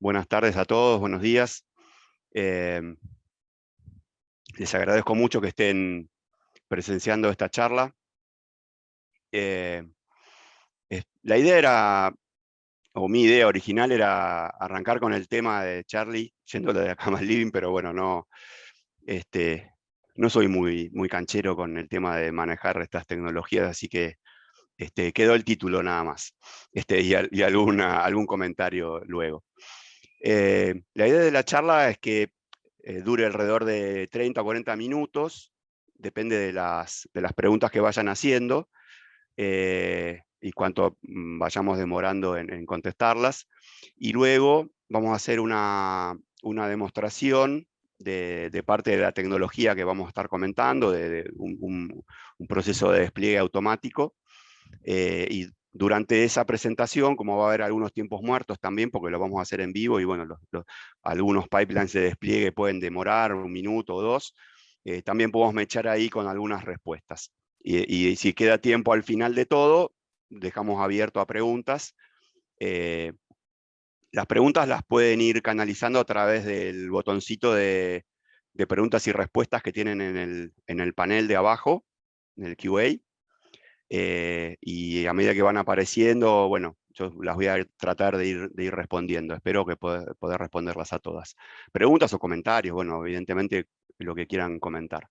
Buenas tardes a todos, buenos días. Eh, Les agradezco mucho que estén presenciando esta charla. Eh, la idea era, o mi idea original era arrancar con el tema de Charlie, yendo de la cama al living, pero bueno, no soy muy canchero con el tema de manejar estas tecnologías, así que quedó el título nada más, y algún comentario luego. La idea de la charla es que dure alrededor de 30 o 40 minutos, depende de las preguntas que vayan haciendo y cuánto vayamos demorando en contestarlas. Y luego vamos a hacer una demostración de parte de la tecnología que vamos a estar comentando, de un proceso de despliegue automático. Y durante esa presentación, como va a haber algunos tiempos muertos también, porque lo vamos a hacer en vivo, y bueno, algunos pipelines de despliegue pueden demorar 1 minuto o 2, también podemos mechar ahí con algunas respuestas. Y si queda tiempo al final de todo, dejamos abierto a preguntas. Las preguntas las pueden ir canalizando a través del botoncito de preguntas y respuestas que tienen en el panel de abajo, en el QA. Y a medida que van apareciendo, bueno, yo las voy a tratar de ir respondiendo. Espero que poder responderlas a todas. Preguntas o comentarios, bueno, evidentemente lo que quieran comentar.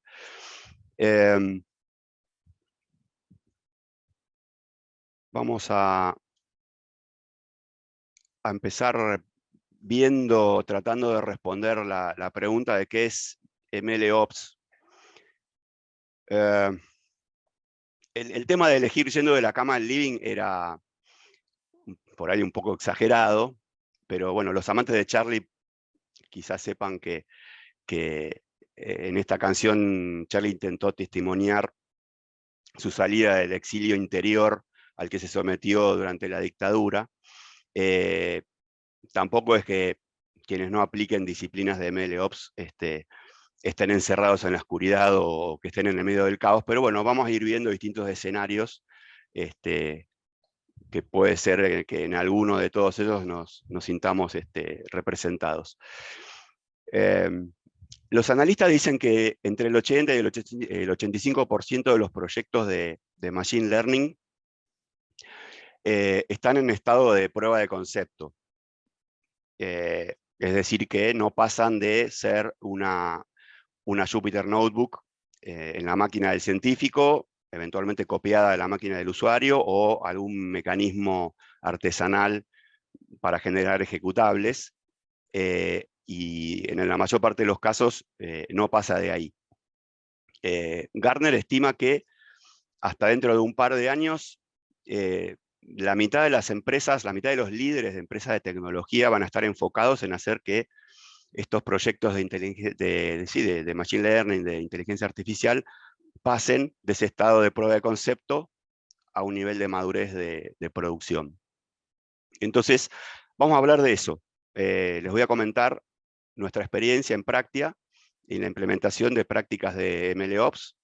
Vamos a empezar tratando de responder la pregunta de qué es MLOps. El tema de elegir yendo de la cama al living era por ahí un poco exagerado, pero bueno, los amantes de Charlie quizás sepan que en esta canción Charlie intentó testimoniar su salida del exilio interior al que se sometió durante la dictadura. Tampoco es que quienes no apliquen disciplinas de MLOps estén encerrados en la oscuridad o que estén en el medio del caos, pero bueno, vamos a ir viendo distintos escenarios que puede ser que en alguno de todos ellos nos sintamos representados. Los analistas dicen que entre el 80 y el 85% de los proyectos de Machine Learning están en estado de prueba de concepto. Es decir, que no pasan de ser una Jupyter Notebook en la máquina del científico, eventualmente copiada de la máquina del usuario, o algún mecanismo artesanal para generar ejecutables. Y en la mayor parte de los casos no pasa de ahí. Gartner estima que hasta dentro de un par de años, la mitad de las empresas, la mitad de los líderes de empresas de tecnología van a estar enfocados en hacer que estos proyectos de Machine Learning, de inteligencia artificial, pasen de ese estado de prueba de concepto a un nivel de madurez de producción. Entonces, vamos a hablar de eso. Les voy a comentar nuestra experiencia en Practia y la implementación de prácticas de MLOps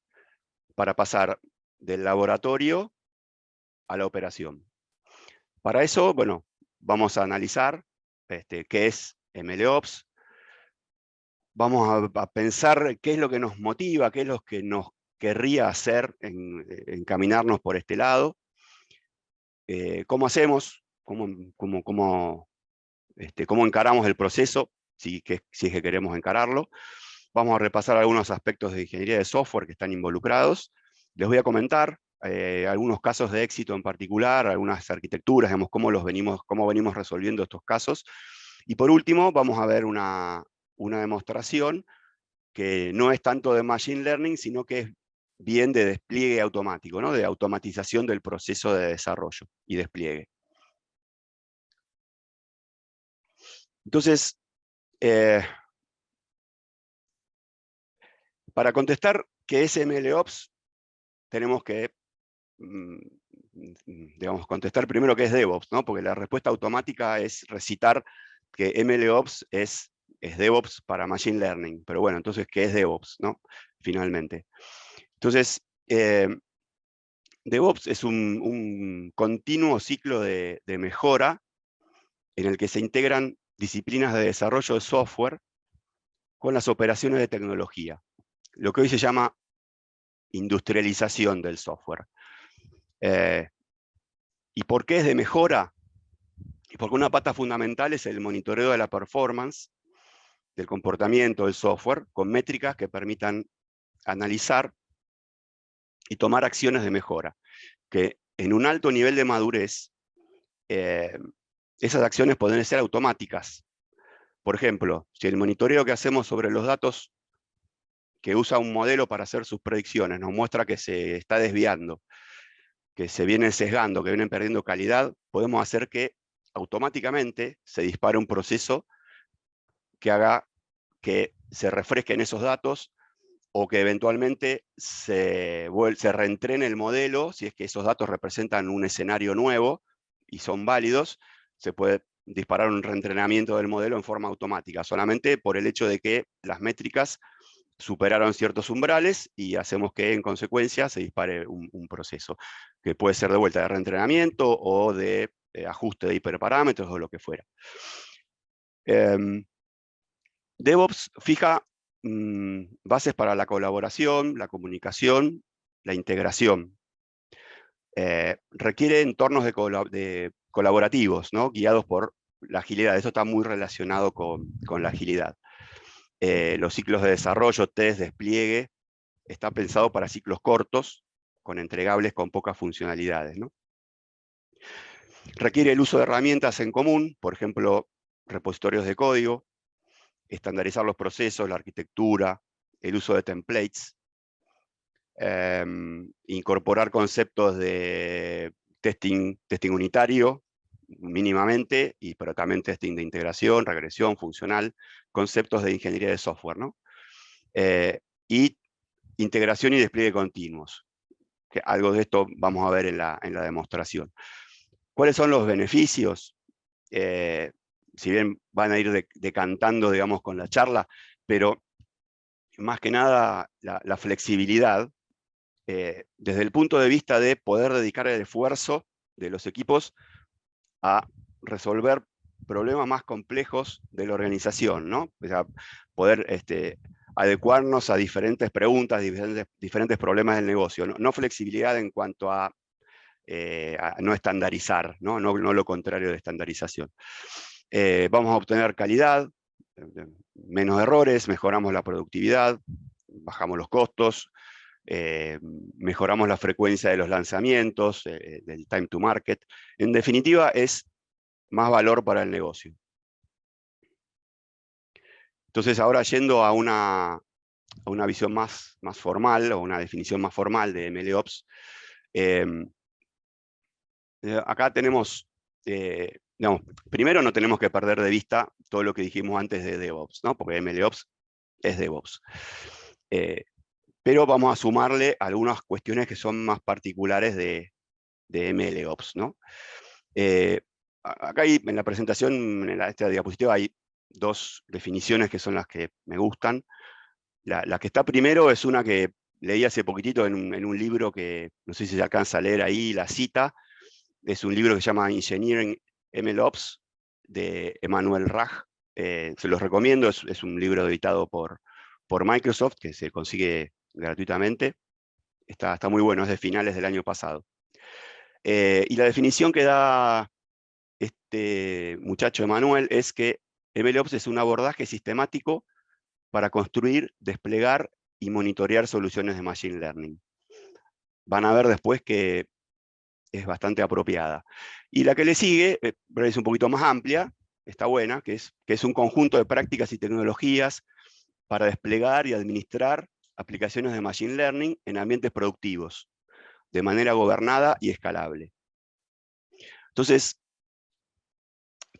para pasar del laboratorio a la operación. Para eso, bueno, vamos a analizar qué es MLOps, vamos a pensar qué es lo que nos motiva, qué es lo que nos querría hacer encaminarnos por este lado, cómo hacemos, cómo encaramos el proceso, si es que queremos encararlo. Vamos a repasar algunos aspectos de ingeniería de software que están involucrados. Les voy a comentar algunos casos de éxito en particular, algunas arquitecturas, digamos, cómo venimos resolviendo estos casos. Y por último, vamos a ver una demostración que no es tanto de Machine Learning, sino que es bien de despliegue automático, ¿no? De automatización del proceso de desarrollo y despliegue. Entonces, para contestar qué es MLOps, tenemos que digamos, contestar primero qué es DevOps, ¿no? Porque la respuesta automática es recitar que MLOps es DevOps para Machine Learning. Pero bueno, entonces, ¿qué es DevOps, no? Finalmente. Entonces, DevOps es un continuo ciclo de mejora en el que se integran disciplinas de desarrollo de software con las operaciones de tecnología, lo que hoy se llama industrialización del software. ¿Y por qué es de mejora? Porque una pata fundamental es el monitoreo de la performance, del comportamiento del software, con métricas que permitan analizar y tomar acciones de mejora, que en un alto nivel de madurez, esas acciones pueden ser automáticas. Por ejemplo, si el monitoreo que hacemos sobre los datos que usa un modelo para hacer sus predicciones nos muestra que se está desviando, que se vienen sesgando, que vienen perdiendo calidad, podemos hacer que automáticamente se dispare un proceso que haga que se refresquen esos datos o que eventualmente se reentrene el modelo. Si es que esos datos representan un escenario nuevo y son válidos, se puede disparar un reentrenamiento del modelo en forma automática, solamente por el hecho de que las métricas superaron ciertos umbrales y hacemos que en consecuencia se dispare un proceso, que puede ser de vuelta de reentrenamiento o de ajuste de hiperparámetros o lo que fuera. DevOps fija bases para la colaboración, la comunicación, la integración. Requiere entornos colaborativos, ¿no? Guiados por la agilidad. Eso está muy relacionado con la agilidad. Los ciclos de desarrollo, test, despliegue, está pensado para ciclos cortos, con entregables con pocas funcionalidades, ¿no? Requiere el uso de herramientas en común, por ejemplo, repositorios de código, estandarizar los procesos, la arquitectura, el uso de templates, incorporar conceptos de testing unitario, mínimamente, pero también testing de integración, regresión, funcional, conceptos de ingeniería de software, ¿no? Y integración y despliegue continuos. Que algo de esto vamos a ver en la demostración. ¿Cuáles son los beneficios? Si bien van a ir decantando, digamos, con la charla, pero más que nada la flexibilidad, desde el punto de vista de poder dedicar el esfuerzo de los equipos a resolver problemas más complejos de la organización, ¿no? O sea, poder adecuarnos a diferentes preguntas, diferentes problemas del negocio. No flexibilidad en cuanto a no estandarizar, ¿no? No lo contrario de estandarización. Vamos a obtener calidad, menos errores, mejoramos la productividad, bajamos los costos, mejoramos la frecuencia de los lanzamientos, del time to market. En definitiva, es más valor para el negocio. Entonces, ahora yendo a una visión más formal, o una definición más formal de MLOps, acá tenemos, digamos, primero no tenemos que perder de vista todo lo que dijimos antes de DevOps, ¿no? Porque MLOps es DevOps. Pero vamos a sumarle algunas cuestiones que son más particulares de MLOps, ¿no? Acá en la presentación, en esta diapositiva, hay dos definiciones que son las que me gustan. La que está primero es una que leí hace poquitito en un libro que no sé si se alcanza a leer ahí, la cita. Es un libro que se llama Engineering MLOps, de Emmanuel Raj. Se los recomiendo, es un libro editado por Microsoft, que se consigue gratuitamente. Está muy bueno, es de finales del año pasado. Y la definición que da este muchacho Emmanuel es que MLOps es un abordaje sistemático para construir, desplegar y monitorear soluciones de Machine Learning. Van a ver después que es bastante apropiada. Y la que le sigue, es un poquito más amplia, está buena, que es un conjunto de prácticas y tecnologías para desplegar y administrar aplicaciones de Machine Learning en ambientes productivos, de manera gobernada y escalable. Entonces,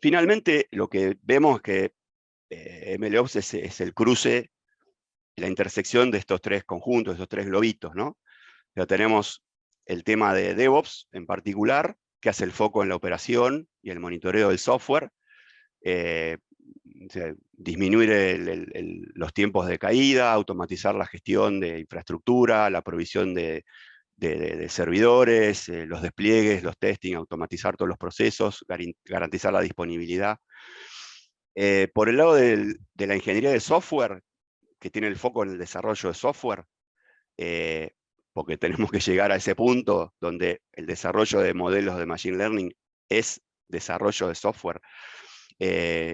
finalmente lo que vemos es que MLOps es el cruce, la intersección de estos tres conjuntos, de estos tres globitos, ¿no? Ya tenemos el tema de DevOps en particular, que hace el foco en la operación y el monitoreo del software, disminuir los tiempos de caída, automatizar la gestión de infraestructura, la provisión de servidores, los despliegues, los testing, automatizar todos los procesos, garantizar la disponibilidad. Por el lado de la ingeniería de software, que tiene el foco en el desarrollo de software, porque tenemos que llegar a ese punto donde el desarrollo de modelos de Machine Learning es desarrollo de software.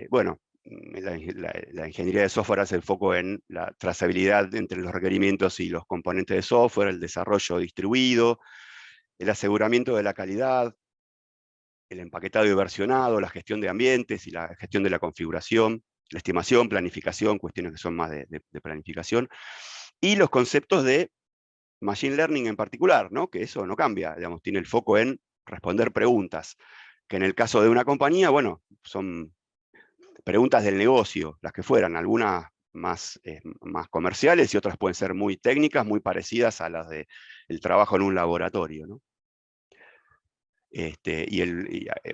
Bueno, la ingeniería de software hace el foco en la trazabilidad entre los requerimientos y los componentes de software, el desarrollo distribuido, el aseguramiento de la calidad, el empaquetado y versionado, la gestión de ambientes y la gestión de la configuración, la estimación, planificación, cuestiones que son más de planificación, y los conceptos de Machine Learning en particular, ¿no? Que eso no cambia, digamos, tiene el foco en responder preguntas, que en el caso de una compañía, bueno, son preguntas del negocio, las que fueran, algunas más comerciales y otras pueden ser muy técnicas, muy parecidas a las del trabajo en un laboratorio, ¿no?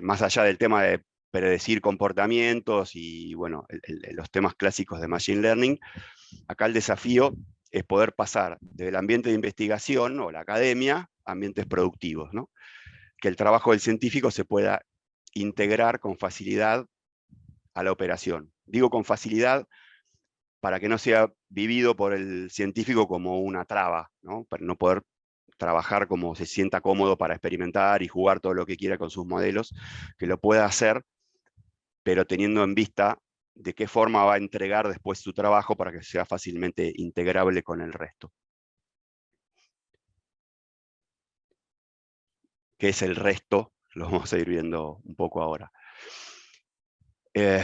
Más allá del tema de predecir comportamientos y bueno, los temas clásicos de Machine Learning, acá el desafío es poder pasar del ambiente de investigación o la academia a ambientes productivos, ¿no? Que el trabajo del científico se pueda integrar con facilidad a la operación. Digo con facilidad para que no sea vivido por el científico como una traba, ¿no? Para no poder trabajar como se sienta cómodo para experimentar y jugar todo lo que quiera con sus modelos, que lo pueda hacer, pero teniendo en vista de qué forma va a entregar después su trabajo para que sea fácilmente integrable con el resto. ¿Qué es el resto? Lo vamos a ir viendo un poco ahora. ¿Qué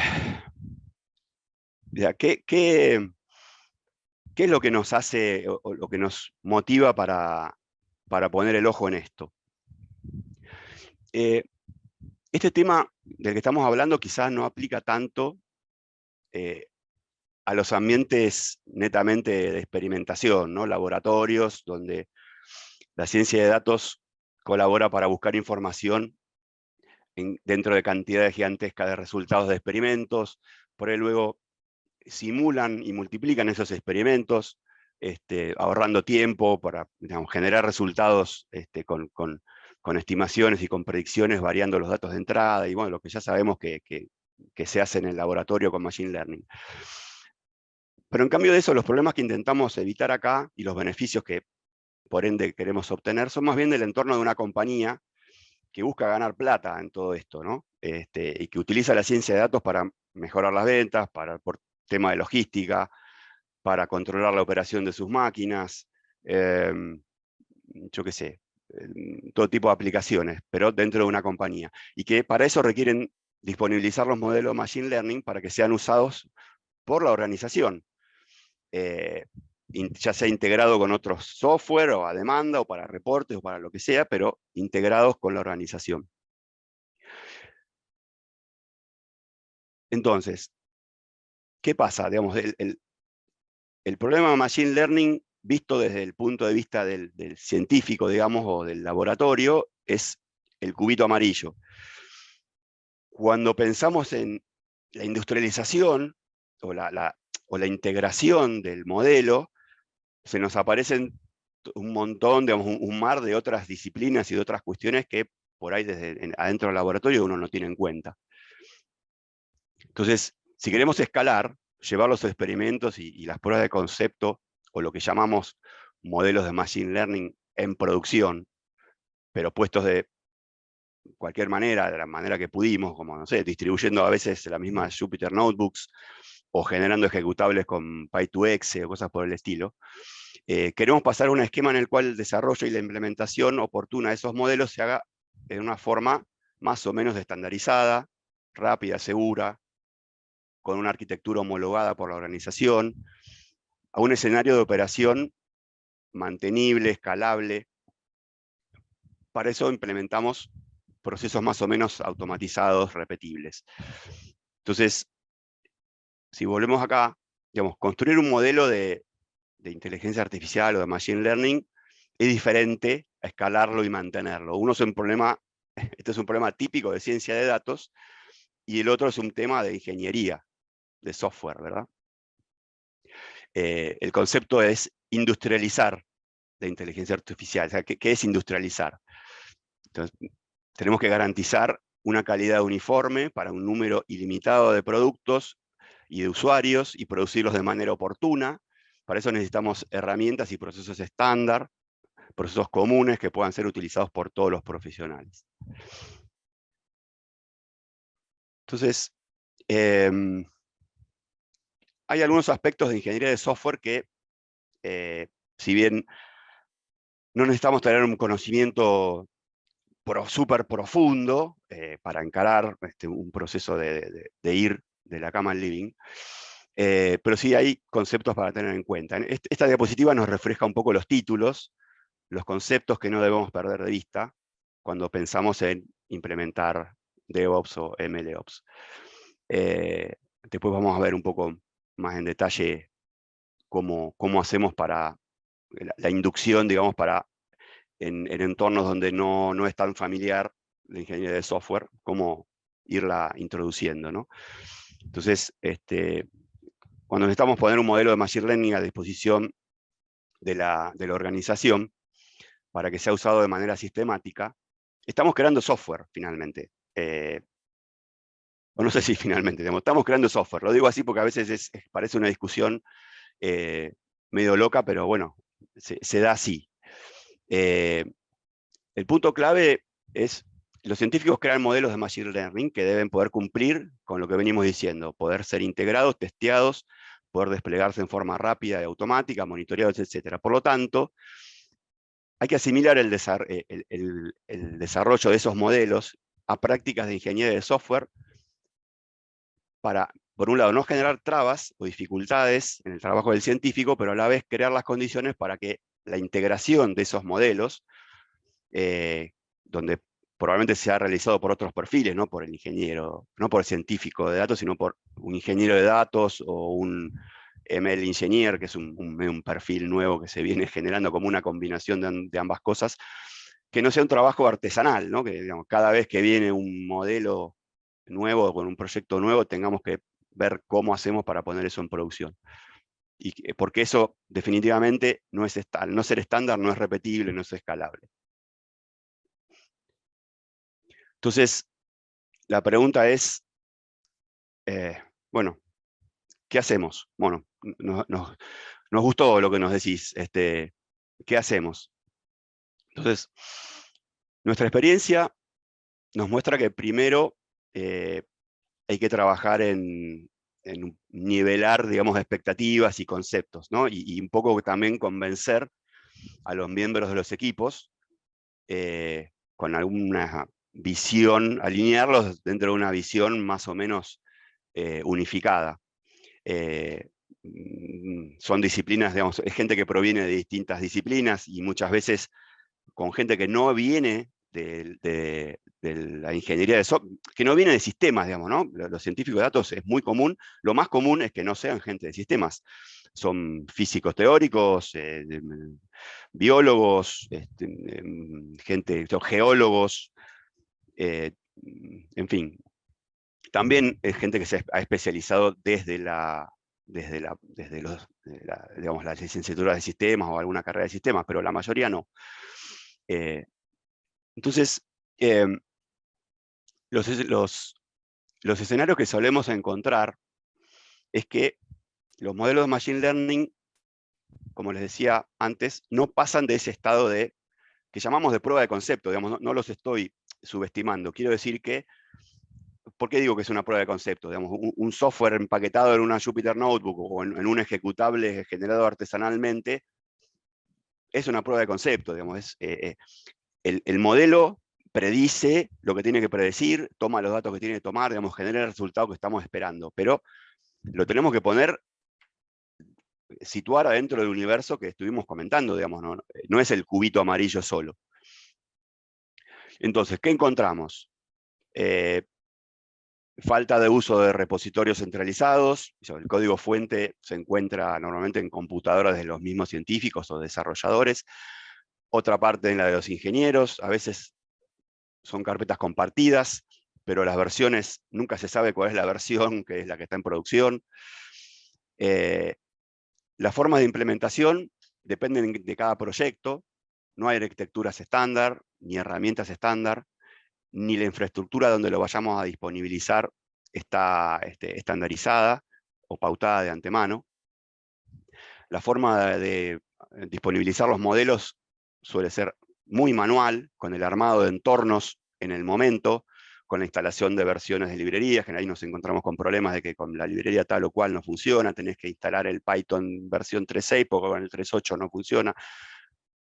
es lo que nos hace o lo que nos motiva para poner el ojo en esto? Este tema del que estamos hablando quizás no aplica tanto a los ambientes netamente de experimentación, ¿no? Laboratorios, donde la ciencia de datos colabora para buscar información dentro de cantidades gigantescas de resultados de experimentos, por ahí luego simulan y multiplican esos experimentos, ahorrando tiempo para, digamos, generar resultados con estimaciones y con predicciones, variando los datos de entrada, y bueno, lo que ya sabemos que se hace en el laboratorio con Machine Learning. Pero en cambio de eso, los problemas que intentamos evitar acá, y los beneficios que por ende queremos obtener, son más bien del entorno de una compañía que busca ganar plata en todo esto, ¿no? Y que utiliza la ciencia de datos para mejorar las ventas, por tema de logística, para controlar la operación de sus máquinas, yo qué sé, todo tipo de aplicaciones, pero dentro de una compañía. Y que para eso requieren disponibilizar los modelos Machine Learning para que sean usados por la organización, ya sea integrado con otros software o a demanda o para reportes o para lo que sea, pero integrados con la organización. Entonces, ¿qué pasa? Digamos, el problema de Machine Learning, visto desde el punto de vista del científico, digamos, o del laboratorio, es el cubito amarillo. Cuando pensamos en la industrialización o la integración del modelo, se nos aparecen un montón, digamos, un mar de otras disciplinas y de otras cuestiones que por ahí desde adentro del laboratorio uno no tiene en cuenta. Entonces, si queremos escalar, llevar los experimentos y las pruebas de concepto, o lo que llamamos modelos de Machine Learning en producción, pero puestos de cualquier manera, de la manera que pudimos, como, no sé, distribuyendo a veces la misma Jupyter Notebooks, o generando ejecutables con Py2X o cosas por el estilo, queremos pasar a un esquema en el cual el desarrollo y la implementación oportuna de esos modelos se haga en una forma más o menos estandarizada, rápida, segura, con una arquitectura homologada por la organización, a un escenario de operación mantenible, escalable. Para eso implementamos procesos más o menos automatizados, repetibles. Entonces, si volvemos acá, digamos, construir un modelo de inteligencia artificial o de machine learning es diferente a escalarlo y mantenerlo. Uno es un problema, este es un problema típico de ciencia de datos, y el otro es un tema de ingeniería, de software, ¿verdad? El concepto es industrializar la inteligencia artificial. O sea, ¿qué es industrializar? Entonces, tenemos que garantizar una calidad uniforme para un número ilimitado de productos y de usuarios y producirlos de manera oportuna. Para eso necesitamos herramientas y procesos estándar, procesos comunes que puedan ser utilizados por todos los profesionales. Entonces, hay algunos aspectos de ingeniería de software que, si bien no necesitamos tener un conocimiento súper profundo para encarar un proceso de ir de la cama al living, pero sí hay conceptos para tener en cuenta. Esta diapositiva nos refleja un poco los títulos, los conceptos que no debemos perder de vista cuando pensamos en implementar DevOps o MLOps. Después vamos a ver un poco más en detalle cómo hacemos para la inducción, digamos, para en entornos donde no es tan familiar la ingeniería de software, cómo irla introduciendo, ¿no? Entonces, cuando necesitamos poner un modelo de Machine Learning a disposición de la organización para que sea usado de manera sistemática, estamos creando software, finalmente. O no sé si finalmente, digamos, estamos creando software. Lo digo así porque a veces parece una discusión medio loca, pero bueno, se da así. El punto clave es, los científicos crean modelos de Machine Learning que deben poder cumplir con lo que venimos diciendo, poder ser integrados, testeados, poder desplegarse en forma rápida y automática, monitoreados, etc. Por lo tanto, hay que asimilar el desarrollo de esos modelos a prácticas de ingeniería de software para, por un lado, no generar trabas o dificultades en el trabajo del científico, pero a la vez crear las condiciones para que la integración de esos modelos, donde probablemente se ha realizado por otros perfiles, no por el ingeniero, no por el científico de datos, sino por un ingeniero de datos o un ML engineer, que es un perfil nuevo que se viene generando como una combinación de ambas cosas, que no sea un trabajo artesanal, ¿no? Que digamos, cada vez que viene un modelo nuevo, con un proyecto nuevo, tengamos que ver cómo hacemos para poner eso en producción. Porque eso definitivamente no es no ser estándar, no es repetible, no es escalable. Entonces, la pregunta es, bueno, ¿qué hacemos? Bueno, nos gustó lo que nos decís, ¿qué hacemos? Entonces, nuestra experiencia nos muestra que primero hay que trabajar en nivelar, digamos, expectativas y conceptos, ¿no? Y un poco también convencer a los miembros de los equipos con alguna visión, alinearlos dentro de una visión más o menos unificada. Son disciplinas, digamos, es gente que proviene de distintas disciplinas y muchas veces con gente que no viene de la ingeniería de software, que no viene de sistemas, digamos, ¿no? Los científicos de datos es muy común, lo más común es que no sean gente de sistemas. Son físicos teóricos, biólogos, geólogos, en fin. También es gente que se ha especializado digamos, las licenciaturas de sistemas o alguna carrera de sistemas, pero la mayoría no. Entonces, los escenarios que solemos encontrar es que los modelos de Machine Learning, como les decía antes, no pasan de ese estado que llamamos de prueba de concepto, digamos, no los estoy subestimando. Quiero decir que, ¿por qué digo que es una prueba de concepto? Digamos, un software empaquetado en una Jupyter Notebook o en un ejecutable generado artesanalmente es una prueba de concepto, digamos, el modelo predice lo que tiene que predecir, toma los datos que tiene que tomar, digamos, genera el resultado que estamos esperando, pero lo tenemos que situar adentro del universo que estuvimos comentando, digamos, no es el cubito amarillo solo. Entonces, ¿qué encontramos? Falta de uso de repositorios centralizados, el código fuente se encuentra normalmente en computadoras de los mismos científicos o desarrolladores, otra parte en la de los ingenieros, a veces son carpetas compartidas, pero las versiones, nunca se sabe cuál es la versión que es la que está en producción. Las formas de implementación dependen de cada proyecto, no hay arquitecturas estándar, ni herramientas estándar, ni la infraestructura donde lo vayamos a disponibilizar está estandarizada o pautada de antemano. La forma de disponibilizar los modelos suele ser muy manual, con el armado de entornos en el momento, con la instalación de versiones de librerías, que ahí nos encontramos con problemas de que con la librería tal o cual no funciona, tenés que instalar el Python versión 3.6 porque con el 3.8 no funciona,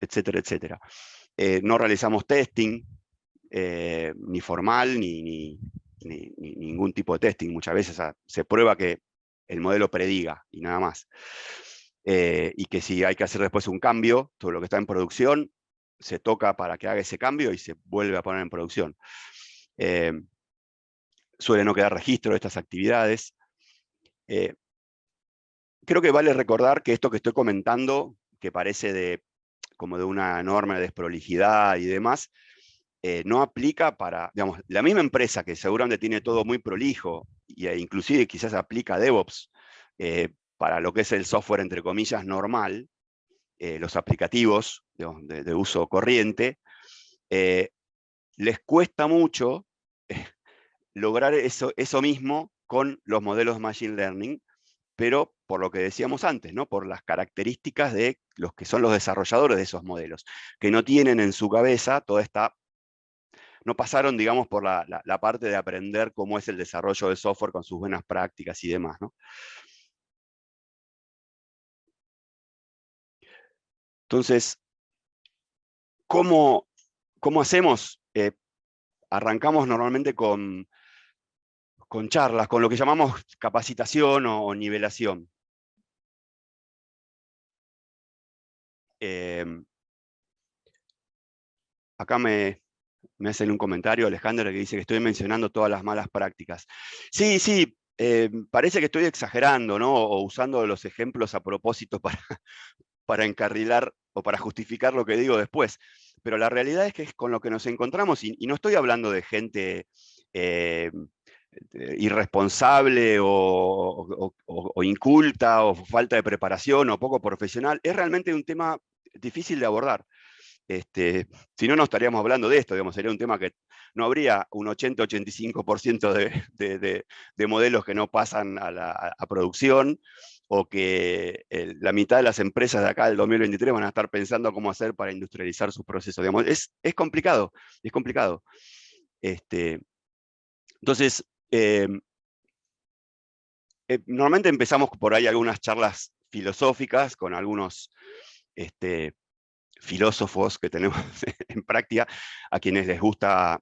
etcétera, etcétera. No realizamos testing, ni formal, ni ningún tipo de testing. Muchas veces se prueba que el modelo prediga y nada más. Y que si hay que hacer después un cambio, todo lo que está en producción, se toca para que haga ese cambio y se vuelve a poner en producción. Suele no quedar registro de estas actividades. Creo que vale recordar que esto que estoy comentando, que parece como de una enorme desprolijidad y demás, no aplica para, digamos, la misma empresa que seguramente tiene todo muy prolijo, e inclusive quizás aplica DevOps para lo que es el software, entre comillas, normal, los aplicativos digamos, de uso corriente, les cuesta mucho lograr eso mismo con los modelos Machine Learning, pero por lo que decíamos antes, ¿no? Por las características de los que son los desarrolladores de esos modelos, que no tienen en su cabeza toda esta... No pasaron, digamos, por la parte de aprender cómo es el desarrollo de software con sus buenas prácticas y demás, ¿no? Entonces, ¿cómo hacemos? Arrancamos normalmente con charlas, con lo que llamamos capacitación o nivelación. Acá me hacen un comentario, Alejandro, que dice que estoy mencionando todas las malas prácticas. Sí, sí, parece que estoy exagerando, ¿no? O usando los ejemplos a propósito para encarrilar o para justificar lo que digo después. Pero la realidad es que es con lo que nos encontramos, y no estoy hablando de gente irresponsable o inculta o falta de preparación o poco profesional, es realmente un tema difícil de abordar. Si no, no estaríamos hablando de esto, digamos, sería un tema que no habría un 80-85% de modelos que no pasan a producción, o que la mitad de las empresas de acá del 2023 van a estar pensando cómo hacer para industrializar sus procesos. Digamos, es complicado, es complicado. Entonces, normalmente empezamos por ahí algunas charlas filosóficas con algunos filósofos que tenemos en práctica, a quienes les gusta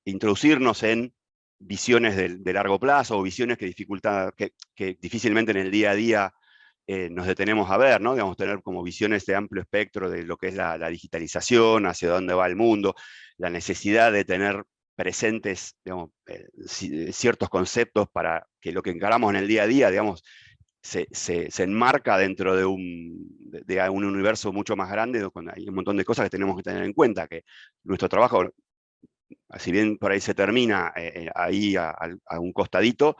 introducirnos en visiones de largo plazo o visiones que difícilmente en el día a día nos detenemos a ver, ¿no? Digamos, tener como visiones de amplio espectro de lo que es la digitalización, hacia dónde va el mundo, la necesidad de tener presentes, digamos, ciertos conceptos para que lo que encaramos en el día a día, digamos, se enmarca dentro de un universo mucho más grande, donde hay un montón de cosas que tenemos que tener en cuenta, que nuestro trabajo, si bien por ahí se termina ahí a un costadito,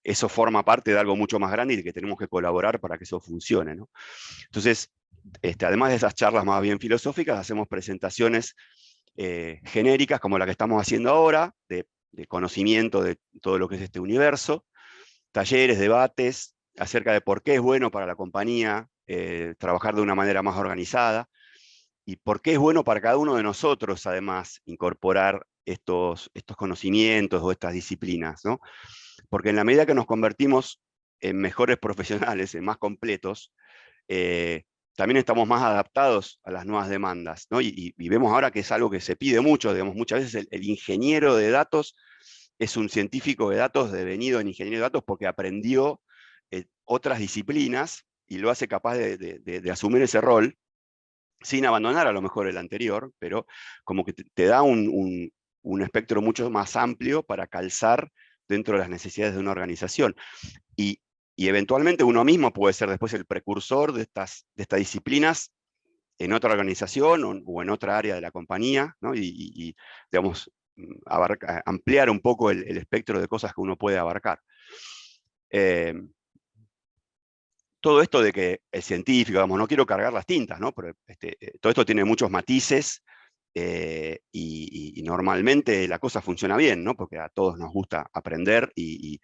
eso forma parte de algo mucho más grande y de que tenemos que colaborar para que eso funcione, ¿no? Entonces, además de esas charlas más bien filosóficas, hacemos presentaciones genéricas como la que estamos haciendo ahora, de conocimiento de todo lo que es este universo, talleres, debates acerca de por qué es bueno para la compañía trabajar de una manera más organizada, y por qué es bueno para cada uno de nosotros, además, incorporar estos conocimientos o estas disciplinas, ¿no? Porque en la medida que nos convertimos en mejores profesionales, en más completos, también estamos más adaptados a las nuevas demandas, ¿no? Y vemos ahora que es algo que se pide mucho, digamos, muchas veces el ingeniero de datos es un científico de datos devenido en ingeniero de datos porque aprendió otras disciplinas y lo hace capaz de asumir ese rol, sin abandonar a lo mejor el anterior, pero como que te da un espectro mucho más amplio para calzar dentro de las necesidades de una organización. Y eventualmente uno mismo puede ser después el precursor de estas disciplinas en otra organización o en otra área de la compañía, ¿no? Digamos, ampliar un poco el espectro de cosas que uno puede abarcar. Todo esto de que el científico, digamos, no quiero cargar las tintas, ¿no? Pero todo esto tiene muchos matices, y normalmente la cosa funciona bien, ¿no? Porque a todos nos gusta aprender y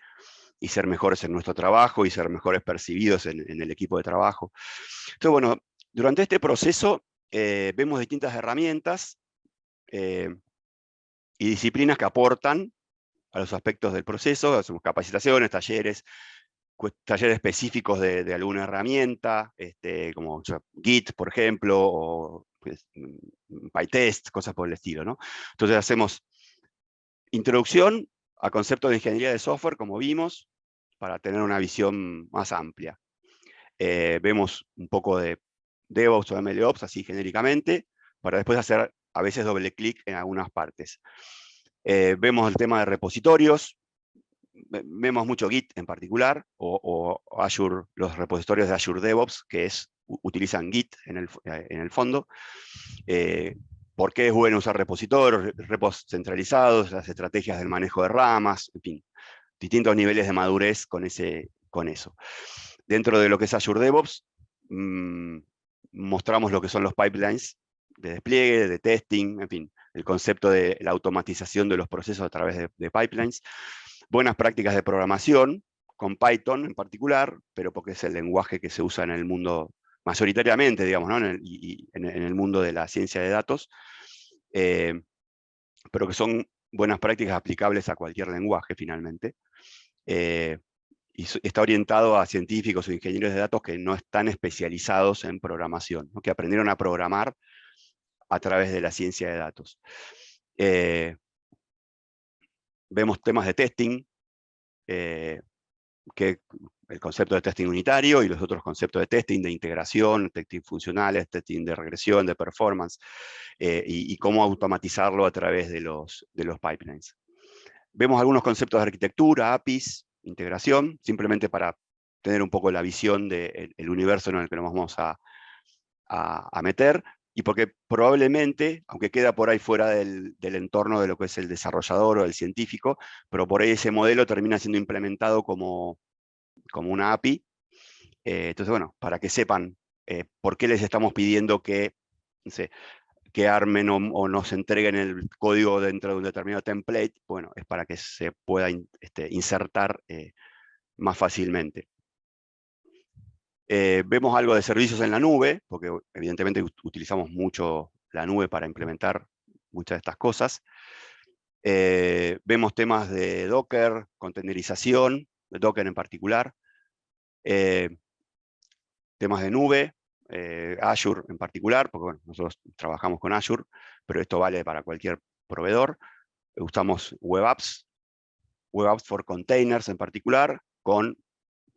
ser mejores en nuestro trabajo y ser mejores percibidos en el equipo de trabajo. Entonces, bueno, durante este proceso vemos distintas herramientas y disciplinas que aportan a los aspectos del proceso. Hacemos capacitaciones, talleres específicos de alguna herramienta, como Git, por ejemplo, o pues, PyTest, cosas por el estilo, ¿no? Entonces hacemos introducción a conceptos de ingeniería de software, como vimos, para tener una visión más amplia. Vemos un poco de DevOps o MLOps, así genéricamente, para después hacer a veces doble clic en algunas partes. Vemos el tema de repositorios, vemos mucho Git en particular, o Azure, los repositorios de Azure DevOps, que utilizan Git en el fondo. ¿Por qué es bueno usar repositorios, repos centralizados, las estrategias del manejo de ramas, en fin, distintos niveles de madurez con eso. Dentro de lo que es Azure DevOps, mostramos lo que son los pipelines de despliegue, de testing, en fin, el concepto de la automatización de los procesos a través de pipelines. Buenas prácticas de programación, con Python en particular, pero porque es el lenguaje que se usa en el mundo mayoritariamente, digamos, ¿no? en el mundo de la ciencia de datos, pero que son buenas prácticas aplicables a cualquier lenguaje, finalmente. Y está orientado a científicos o ingenieros de datos que no están especializados en programación, ¿no? Que aprendieron a programar a través de la ciencia de datos. Vemos temas de testing, que el concepto de testing unitario y los otros conceptos de testing, de integración, testing funcionales, testing de regresión, de performance, y cómo automatizarlo a través de los pipelines. Vemos algunos conceptos de arquitectura, APIs, integración, simplemente para tener un poco la visión del universo en el que nos vamos a meter, y porque probablemente, aunque queda por ahí fuera del entorno de lo que es el desarrollador o el científico, pero por ahí ese modelo termina siendo implementado como una API. Entonces, bueno, para que sepan por qué les estamos pidiendo que, no sé, que armen o nos entreguen el código dentro de un determinado template, bueno, es para que se pueda insertar más fácilmente. Vemos algo de servicios en la nube, porque evidentemente utilizamos mucho la nube para implementar muchas de estas cosas. Vemos temas de Docker, containerización, de Docker en particular. Temas de nube, Azure en particular, porque bueno, nosotros trabajamos con Azure, pero esto vale para cualquier proveedor. Usamos web apps for containers en particular, con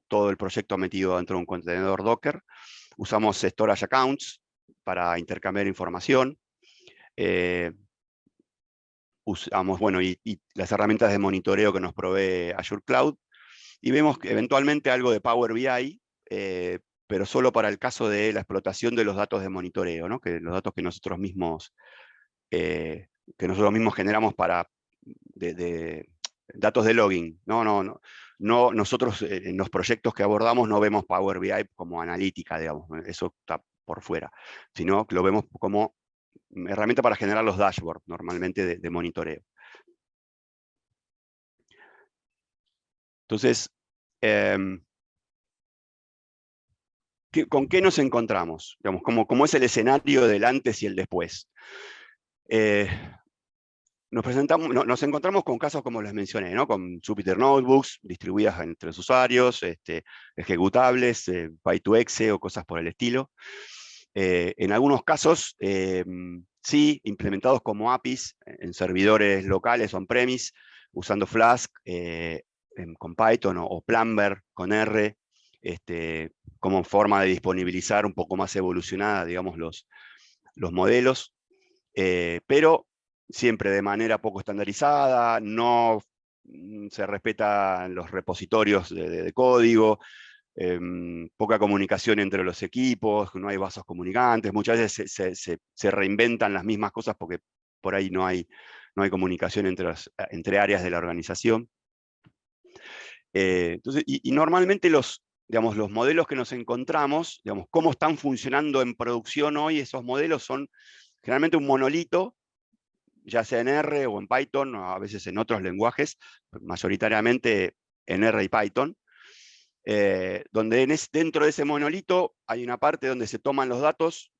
todo el proyecto metido dentro de un contenedor Docker. Usamos storage accounts para intercambiar información. Usamos, bueno, y las herramientas de monitoreo que nos provee Azure Cloud. Y vemos que eventualmente algo de Power BI, pero solo para el caso de la explotación de los datos de monitoreo, ¿no? Que los datos que nosotros mismos generamos para datos de logging. No, nosotros en los proyectos que abordamos no vemos Power BI como analítica, digamos, eso está por fuera, sino que lo vemos como herramienta para generar los dashboards, normalmente de monitoreo. Entonces, ¿con qué nos encontramos? Digamos, ¿cómo es el escenario del antes y el después? Nos encontramos con casos como les mencioné, ¿no? Con Jupyter Notebooks distribuidas entre los usuarios, ejecutables, Py2Exe o cosas por el estilo. En algunos casos, sí, implementados como APIs en servidores locales on-premise, usando Flask con Python o Plumber con R, como forma de disponibilizar un poco más evolucionada, digamos, los modelos, pero siempre de manera poco estandarizada, no se respetan los repositorios de código, poca comunicación entre los equipos, no hay vasos comunicantes, muchas veces se reinventan las mismas cosas porque por ahí no hay comunicación entre áreas de la organización. Entonces, y normalmente los modelos que nos encontramos, cómo están funcionando en producción hoy, esos modelos son generalmente un monolito ya sea en R o en Python, o a veces en otros lenguajes, mayoritariamente en R y Python, donde dentro de ese monolito hay una parte donde se toman los datos,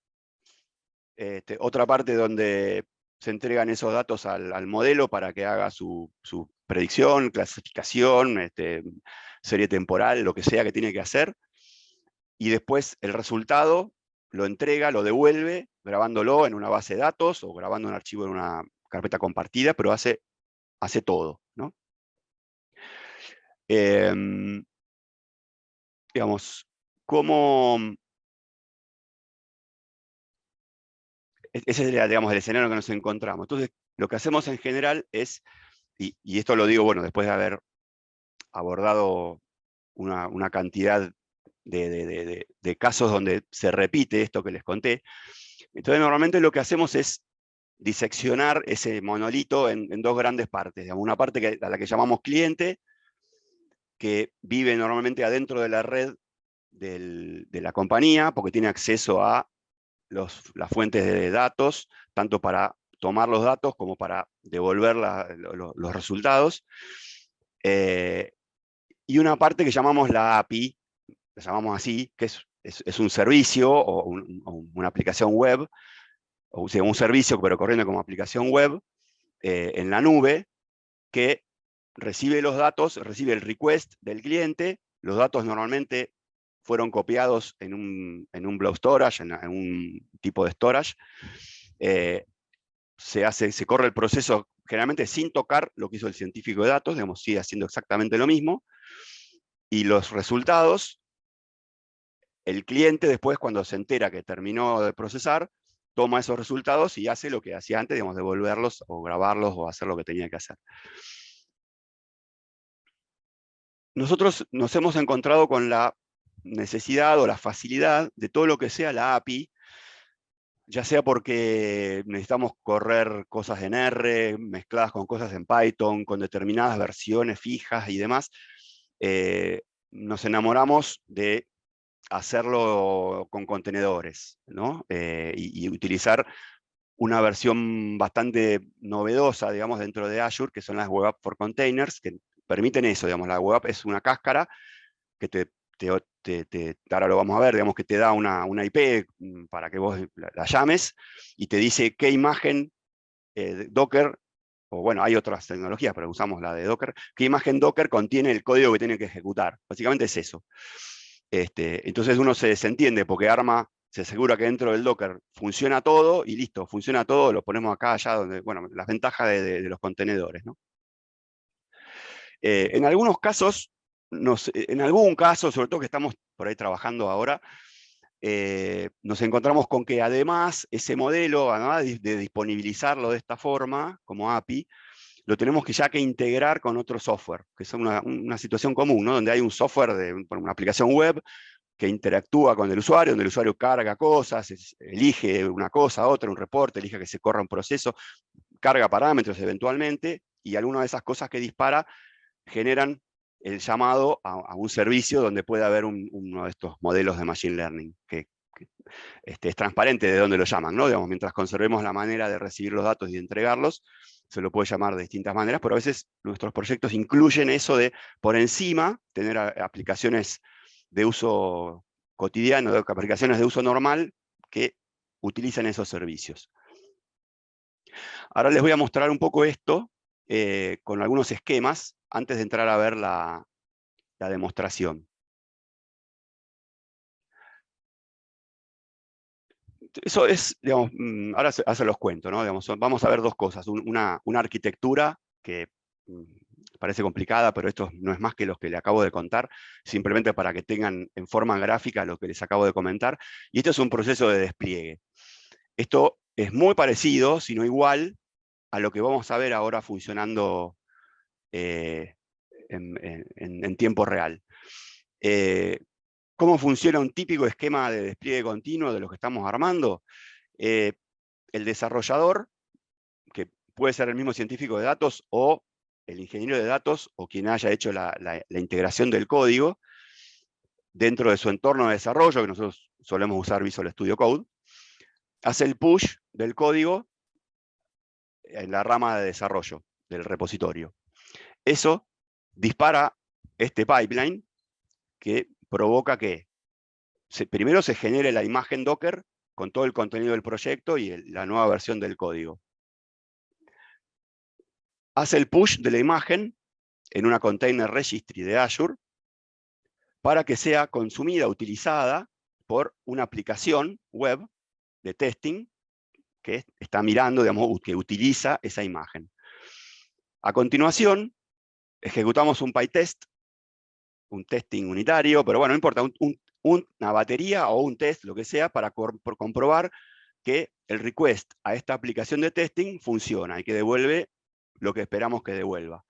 otra parte donde se entregan esos datos al modelo para que haga su predicción, clasificación, serie temporal, lo que sea que tiene que hacer, y después el resultado lo entrega, lo devuelve, grabándolo en una base de datos o grabando un archivo en una carpeta compartida, pero hace todo, ¿no? Digamos, ese es, digamos, el escenario que nos encontramos. Entonces, lo que hacemos en general es, y esto lo digo, bueno, después de haber abordado una cantidad de casos donde se repite esto que les conté. Entonces, normalmente lo que hacemos es diseccionar ese monolito en dos grandes partes. Digamos, una parte a la que llamamos cliente, que vive normalmente adentro de la red de la compañía, porque tiene acceso a las fuentes de datos, tanto para tomar los datos como para devolver los resultados. Y una parte que llamamos la API, la llamamos así, que es un servicio o una aplicación web, o sea, un servicio pero corriendo como aplicación web en la nube, que recibe los datos, recibe el request del cliente, los datos normalmente fueron copiados en un blob storage, en un tipo de storage, se corre el proceso generalmente sin tocar lo que hizo el científico de datos, digamos, sigue haciendo exactamente lo mismo, y los resultados, el cliente después cuando se entera que terminó de procesar, toma esos resultados y hace lo que hacía antes, digamos, devolverlos o grabarlos o hacer lo que tenía que hacer. Nosotros nos hemos encontrado con la necesidad o la facilidad de todo lo que sea la API, ya sea porque necesitamos correr cosas en R, mezcladas con cosas en Python, con determinadas versiones fijas y demás, nos enamoramos de hacerlo con contenedores, ¿no? Y utilizar una versión bastante novedosa, digamos, dentro de Azure, que son las Web App for Containers, que permiten eso, digamos, la Web App es una cáscara que ahora lo vamos a ver, digamos que te da una IP para que vos la llames, y te dice qué imagen Docker, o bueno, hay otras tecnologías, pero usamos la de Docker, qué imagen Docker contiene el código que tiene que ejecutar. Básicamente es eso. Entonces uno se desentiende porque se asegura que dentro del Docker funciona todo y listo, funciona todo, lo ponemos acá, allá, donde, bueno, las ventajas de los contenedores, ¿no? En algunos casos, en algún caso, sobre todo que estamos por ahí trabajando ahora, nos encontramos con que además ese modelo, además de disponibilizarlo de esta forma, como API, lo tenemos que integrar con otro software, que es una situación común, ¿no? Donde hay un software de una aplicación web que interactúa con el usuario, donde el usuario carga cosas, elige una cosa, otra, un reporte, elige que se corra un proceso, carga parámetros eventualmente, y algunas de esas cosas que dispara generan el llamado a un servicio donde puede haber uno de estos modelos de Machine Learning, que es transparente de dónde lo llaman, ¿no? Digamos, mientras conservemos la manera de recibir los datos y de entregarlos, se lo puede llamar de distintas maneras, pero a veces nuestros proyectos incluyen eso de, por encima, tener aplicaciones de uso cotidiano, aplicaciones de uso normal, que utilizan esos servicios. Ahora les voy a mostrar un poco esto con algunos esquemas antes de entrar a ver la demostración. Eso es, digamos, ahora se los cuento, ¿no? Digamos, vamos a ver dos cosas. Una arquitectura que parece complicada, pero esto no es más que lo que le acabo de contar, simplemente para que tengan en forma gráfica lo que les acabo de comentar. Y este es un proceso de despliegue. Esto es muy parecido, si no igual, a lo que vamos a ver ahora funcionando en tiempo real. ¿Cómo funciona un típico esquema de despliegue continuo de lo que estamos armando? El desarrollador, que puede ser el mismo científico de datos o el ingeniero de datos o quien haya hecho la integración del código dentro de su entorno de desarrollo, que nosotros solemos usar Visual Studio Code, hace el push del código en la rama de desarrollo del repositorio. Eso dispara este pipeline que provoca que primero se genere la imagen Docker con todo el contenido del proyecto y la nueva versión del código. Hace el push de la imagen en una container registry de Azure para que sea consumida, utilizada por una aplicación web de testing que está mirando, digamos, que utiliza esa imagen. A continuación, ejecutamos un PyTest, un testing unitario, pero bueno, no importa, una batería o un test, lo que sea, para comprobar que el request a esta aplicación de testing funciona y que devuelve lo que esperamos que devuelva.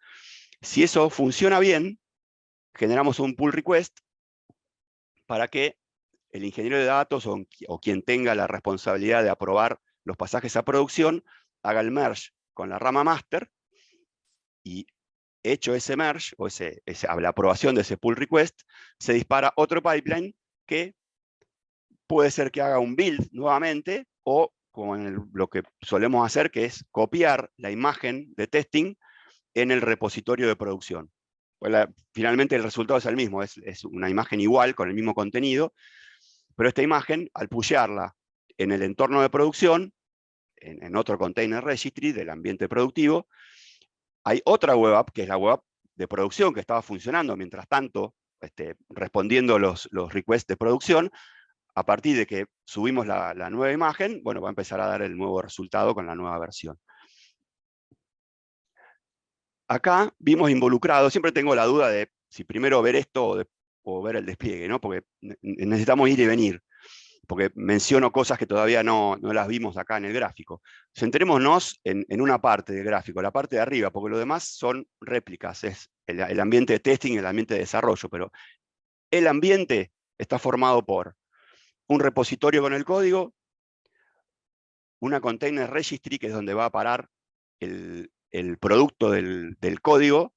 Si eso funciona bien, generamos un pull request para que el ingeniero de datos o quien tenga la responsabilidad de aprobar los pasajes a producción haga el merge con la rama master y hecho ese merge, o la aprobación de ese pull request, se dispara otro pipeline que puede ser que haga un build nuevamente, o como lo que solemos hacer, que es copiar la imagen de testing en el repositorio de producción. Pues finalmente el resultado es el mismo, es una imagen igual, con el mismo contenido, pero esta imagen, al pushearla en el entorno de producción, en otro container registry del ambiente productivo, hay otra web app, que es la web app de producción, que estaba funcionando mientras tanto, respondiendo los requests de producción. A partir de que subimos la nueva imagen, bueno, va a empezar a dar el nuevo resultado con la nueva versión. Acá vimos involucrado, siempre tengo la duda de si primero ver esto o ver el despliegue, ¿no? Porque necesitamos ir y venir, porque menciono cosas que todavía no las vimos acá en el gráfico. Centrémonos en una parte del gráfico, la parte de arriba, porque lo demás son réplicas, es el ambiente de testing, el ambiente de desarrollo, pero el ambiente está formado por un repositorio con el código, una container registry, que es donde va a parar el producto del código,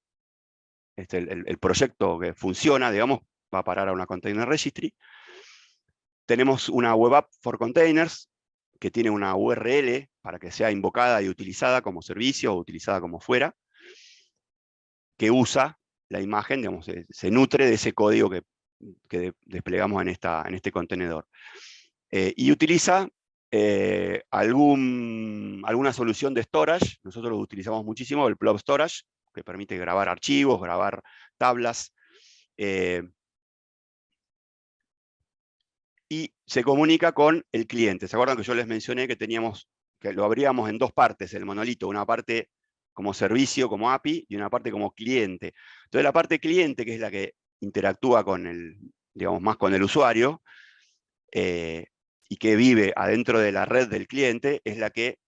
el proyecto que funciona, digamos, va a parar a una container registry. Tenemos una web app for containers, que tiene una URL para que sea invocada y utilizada como servicio o utilizada como fuera, que usa la imagen, digamos, se nutre de ese código que desplegamos en este contenedor. Y utiliza alguna solución de storage. Nosotros lo utilizamos muchísimo, el Blob Storage, que permite grabar archivos, grabar tablas, y se comunica con el cliente. ¿Se acuerdan que yo les mencioné que lo abríamos en dos partes, el monolito? Una parte como servicio, como API, y una parte como cliente. Entonces la parte cliente, que es la que interactúa digamos, más con el usuario, y que vive adentro de la red del cliente, es la que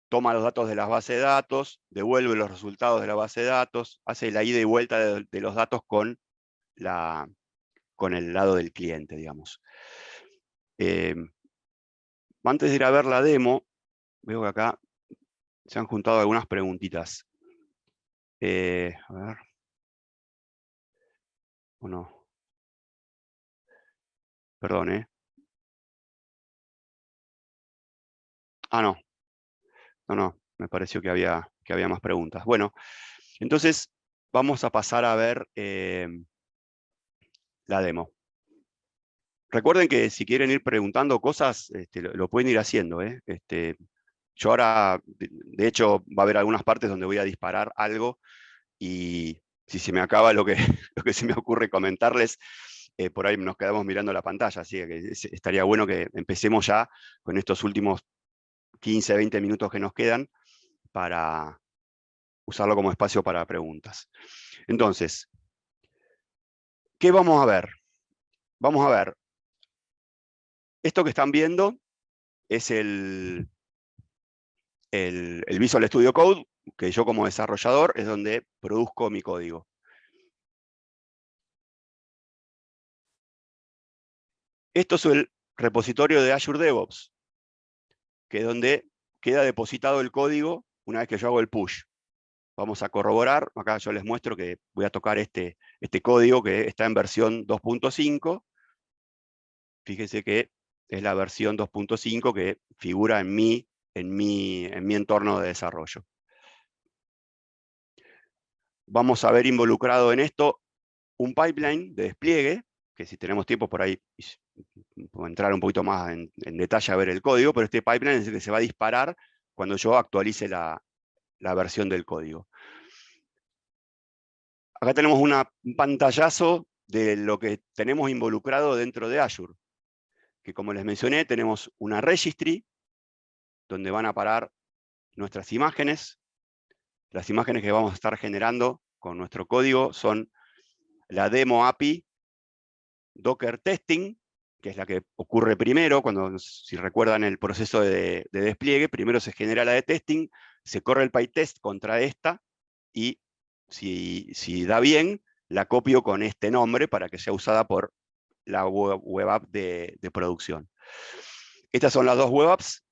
toma los datos de las bases de datos, devuelve los resultados de la base de datos, hace la ida y vuelta de los datos con el lado del cliente, digamos. Antes de ir a ver la demo, veo que acá se han juntado algunas preguntitas. A ver. ¿O no? Perdón, Ah, no. No, me pareció que había más preguntas. Bueno, entonces vamos a pasar a ver la demo. Recuerden que si quieren ir preguntando cosas, lo pueden ir haciendo. Yo ahora, de hecho, va a haber algunas partes donde voy a disparar algo, y si se me acaba lo que, lo que se me ocurre comentarles, por ahí nos quedamos mirando la pantalla, así que estaría bueno que empecemos ya con estos últimos 15, 20 minutos que nos quedan para usarlo como espacio para preguntas. Entonces, ¿qué vamos a ver? Vamos a ver, esto que están viendo es el Visual Studio Code, que yo como desarrollador es donde produzco mi código. Esto es el repositorio de Azure DevOps, que es donde queda depositado el código una vez que yo hago el push. Vamos a corroborar, acá yo les muestro que voy a tocar este código que está en versión 2.5. Fíjense que es la versión 2.5 que figura en mi entorno de desarrollo. vamos a ver involucrado en esto un pipeline de despliegue, que si tenemos tiempo por ahí, puedo entrar un poquito más en detalle a ver el código, pero este pipeline es el que se va a disparar cuando yo actualice la versión del código. Acá tenemos un pantallazo de lo que tenemos involucrado dentro de Azure, que como les mencioné, tenemos una registry, donde van a parar nuestras imágenes. Las imágenes que vamos a estar generando con nuestro código son la demo API Docker Testing, que es la que ocurre primero, cuando, si recuerdan el proceso de despliegue, primero se genera la de testing, se corre el PyTest contra esta, y si da bien, la copio con este nombre para que sea usada por la web app de producción. Estas son las dos web apps.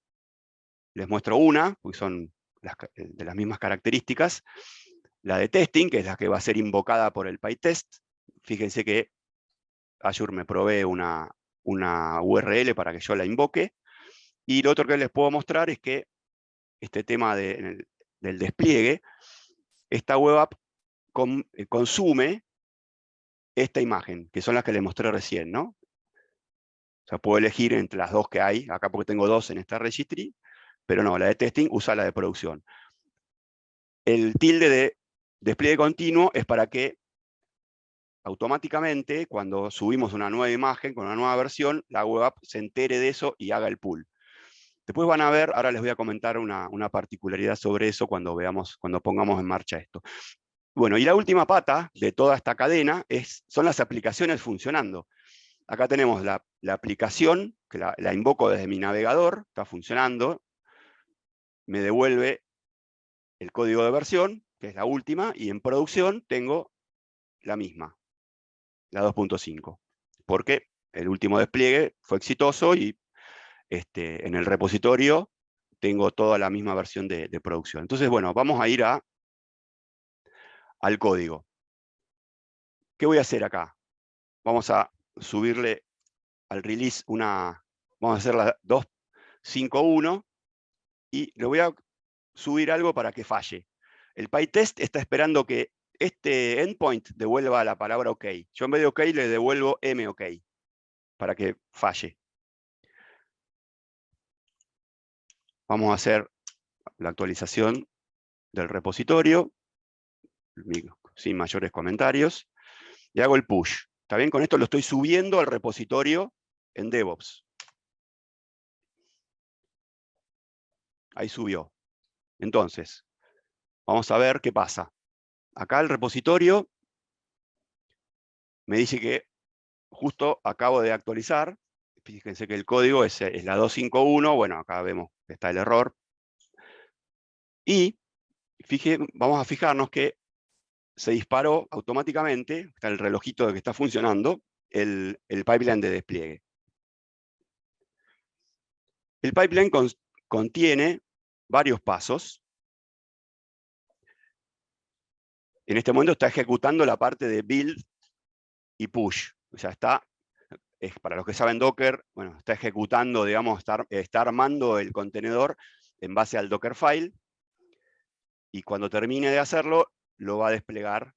Les muestro una, porque son de las mismas características. La de testing, que es la que va a ser invocada por el PyTest. Fíjense que Azure me provee una URL para que yo la invoque. Y lo otro que les puedo mostrar es que este tema del despliegue, esta web app consume esta imagen, que son las que les mostré recién, ¿no? O sea, puedo elegir entre las dos que hay, acá porque tengo dos en esta registry, pero no, la de testing usa la de producción. El tilde de despliegue continuo es para que automáticamente, cuando subimos una nueva imagen con una nueva versión, la web app se entere de eso y haga el pull. Después van a ver, ahora les voy a comentar una particularidad sobre eso cuando pongamos en marcha esto. Bueno, y la última pata de toda esta cadena son las aplicaciones funcionando. Acá tenemos la aplicación, que la invoco desde mi navegador, está funcionando, me devuelve el código de versión, que es la última, y en producción tengo la misma, la 2.5, porque el último despliegue fue exitoso y en el repositorio tengo toda la misma versión de producción. Entonces, bueno, vamos a ir al código. ¿Qué voy a hacer acá? Vamos a subirle al release vamos a hacer la 2.5.1 y le voy a subir algo para que falle. El PyTest está esperando que este endpoint devuelva la palabra OK. Yo en vez de OK le devuelvo MOK para que falle. Vamos a hacer la actualización del repositorio, sin mayores comentarios, y hago el push. ¿Está bien? Con esto lo estoy subiendo al repositorio en DevOps. Ahí subió. Entonces, vamos a ver qué pasa. Acá el repositorio me dice que justo acabo de actualizar. Fíjense que el código es la 2.5.1. Bueno, acá vemos que está el error. Y vamos a fijarnos que se disparó automáticamente, está el relojito de que está funcionando, el pipeline de despliegue. El pipeline contiene varios pasos. En este momento está ejecutando la parte de build y push. O sea, para los que saben Docker, bueno, está ejecutando, digamos, está armando el contenedor en base al Dockerfile, y cuando termine de hacerlo, lo va a desplegar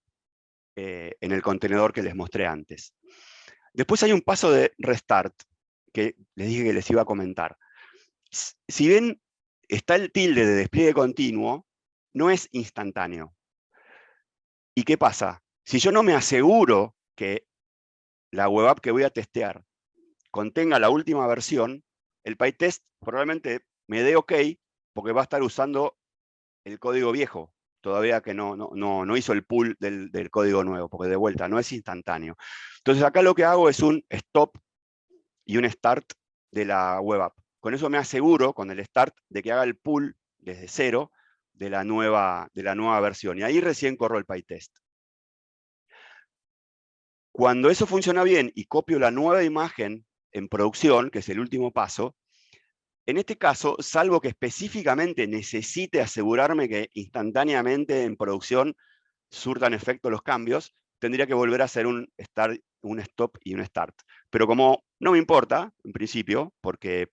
en el contenedor que les mostré antes. Después hay un paso de restart, que les dije que les iba a comentar. Si ven, está el tilde de despliegue continuo, no es instantáneo. ¿Y qué pasa? Si yo no me aseguro que la web app que voy a testear contenga la última versión, el PyTest probablemente me dé OK, porque va a estar usando el código viejo, todavía que no hizo el pull del código nuevo, porque de vuelta no es instantáneo. Entonces acá lo que hago es un stop y un start de la web app. Con eso me aseguro, con el start, de que haga el pull desde cero de la nueva versión. Y ahí recién corro el PyTest. Cuando eso funciona bien y copio la nueva imagen en producción, que es el último paso, en este caso, salvo que específicamente necesite asegurarme que instantáneamente en producción surtan efecto los cambios, tendría que volver a hacer un stop y un start. Pero como no me importa, en principio, porque